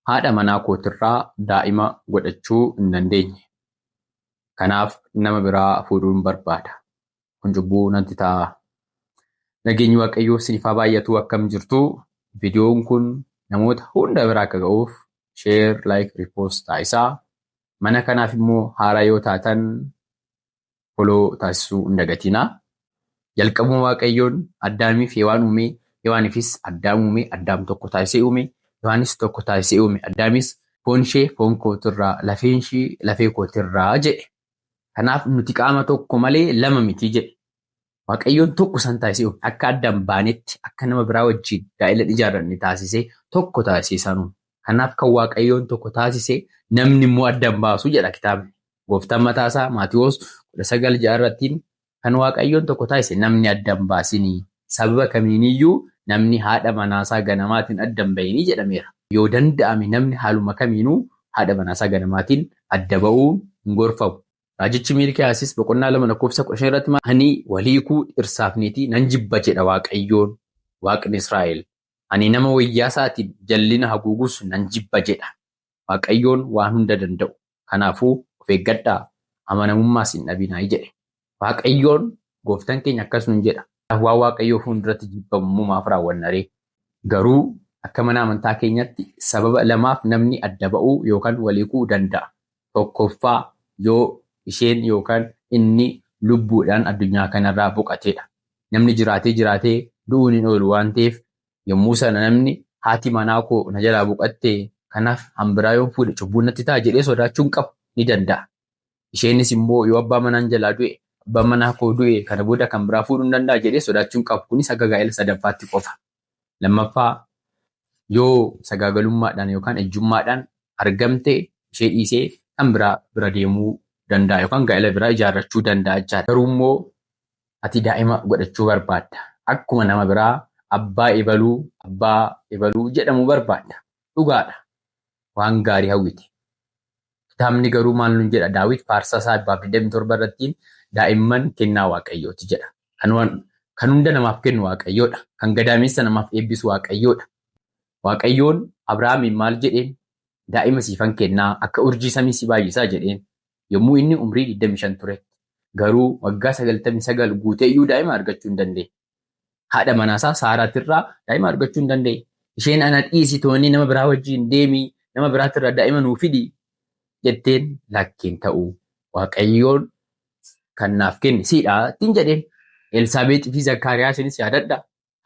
haadha manaa kootirraa daa'ima godhachuu hin dandeenye. Kanaaf nama biraa fuudhuun barbaada. Kun cubbuu natti ta'a. Nageenyi Waaqayyoo isiniif haa baay'atu. Akkam jirtu? Viidiyoon kun namoota hunda biraa akka ga'uuf sheer, laayik, riipoost taasisaa. Mana kanaaf immoo haaraa yoo taatan foloo taasisuu hin dagatinaa. Jalqabuma Waaqayyoon Addaamiif Hewaan uume, Hewaaniifis Addaam uume, Addaam tokko taasisee uume, Hewaanis tokko taasisee uume. Addaamis foon ishee foon kootirraa, lafeen ishee lafee kootirraa jedhe. Kanaaf nuti qaama tokko malee lama miti jedhe. Waaqayyoon tokko san taasisee uume. Akka addaan baanetti akka nama biraa wajjin gaa'ela ijaarranne taasisee tokko taasisee sanuun. Kanaaf kan Waaqayyoon tokko taasisee namni immoo addaan baasu jedha kitaabni. Gooftaan mataasaa Maatiyoos 19:6 kan Waaqayyoon tokko taasise namni addaan baasinii sababa kamiiniyyuu namni haadha manaasaa ganamaatiin addaan bahini jedhameera. Yoo danda'ame namni haaluma kamiinuu haadha manaasaa ganamaatiin adda ba'uun hin gorfamu. Raajichi Miilkiyaasis 2:15 irratti ani waliikuu dhirsaaf niitii nan jibba jedha Waaqayyoon Waaqni Israa'el. Ani nama wayyaa isaatiin jallina haguugus nan jibba jedha. Waaqayyoon waan hunda danda'u. Kanaafuu of eeggadhaa amanamummaas hin dhabinaa jedhe. Waaqayyoon gooftaan keenya akkasuma jedha. Waan Waaqayyoo fuulduratti jibbamumaaf raawwanna ree. Garuu akka mana amantaa keenyatti sababa lamaaf namni adda ba'uu yookaan waliikuu danda'a. Tokkoffaa yoo isheen yookaan inni lubbuudhaan addunyaa kanarraa boqateedha. Namni jiraatee du'uun hin oolu waan ta'eef yommuu sana namni haati manaa koo na jalaa boqattee kanaaf hanbiraa yoo fuudhe cubbuun natti ta'a jedhee sodaachuun qabu ni danda'a. Isheenis immoo yoo abbaa manaan jalaa du'e abbaan manaa koo du'e kana booda kan biraa fuudhuu hin danda'a jedhee sodaachuun qabu. Kunis akka gaa'ela sadaffaatti qofa. Lammaffaa yoo sagaagalummaadhaan yookaan ejjummaadhaan argamte ishee dhiisee kan biraa bira deemuu danda'a yookaan gaa'ela biraa ijaarrachuu danda'a jechaadha. Garuu immoo ati daa'ima godhachuu barbaadda. Akkuma nama biraa abbaa ebaluu jedhamu barbaadda. Dhugaadha. Waan gaarii hawwite. Kitaabni garuu maal nun jedha? Daawit Faarsaa 27 irratti daa'imman kennaa Waaqayyooti jedha. Kan hunda namaaf kennu Waaqayyoodha. Kan gadameessa namaaf eebbisu Waaqayyoodha. Waaqayyoon Abrahaamiin maal jedheen? Daa'ima siifan kennaa akka urjii samii si baay'isaa jedheen. Yommuu inni umrii 25 turetti. Garuu waggaa 99 guuteeyyuu daa'ima argachuu hin dandeenye. Haadha manaasaa Saaraatirraa daa'ima argachuu hin dandeenye. Isheen ana dhiisi toonni nama biraa wajjin deemii nama biraatirraa daa'ima nuu fidi jetteen lakkeen ta'uu. Waaqayyoon kan naaf kenne siidhaa ittiin jedheen. Elsaabeexii fi Zakkaariyaasinis yaadadha.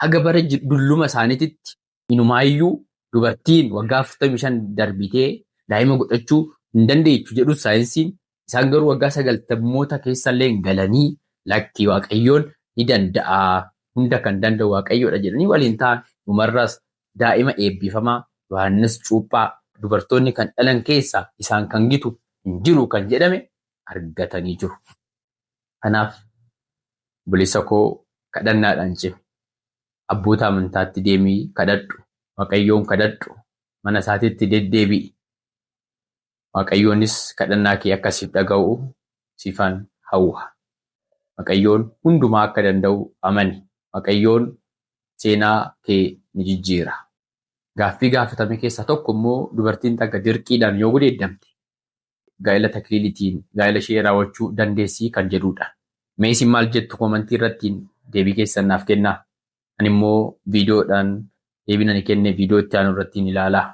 Haga bara dulluma isaaniititti inumaayyuu dubartiin waggaa 45 darbitee daa'ima godhachuu hin dandeechu jedhu saayinsiin. Isaan garuu waggaa 90moota keessallee galanii lakkii Waaqayyoon ni danda'a. Hunda kan danda'u Waaqayyoodha jedhanii waliin ta'an dhumarras daa'ima eebbifamaa Yohaannis Cuuphaa dubartoonni kan dhalan keessaa isaan kan gitu hin jiru kan jedhame argatanii jiru. Kanaaf bilisa koo kadhannaadhaan cimi. Abboota amantaatti deemii kadhadhu. Waaqayyoon kadhadhu. Mana isaatiitti deddeebi'i. Waaqayyoonis kadhannaa kee akka siif dhaga'u siifan hawwa. Waaqayyoon hundumaa akka danda'u amani. Waaqayyoon seenaa kee ni jijjiira. Gaaffii gaafatame keessaa tokko immoo dubartiin takka dirqiidhaan yoo gudeeddamte gaa'ela takliilitiin gaa'ela ishee raawwachuu dandeessii kan jedhudha. Mee isin maal jettu koomantii irratti deebii keessan naaf kennaa. Ani immoo viidiyoodhaan deebii ani kenne viidiyoo itti aanu irratti ilaalaa.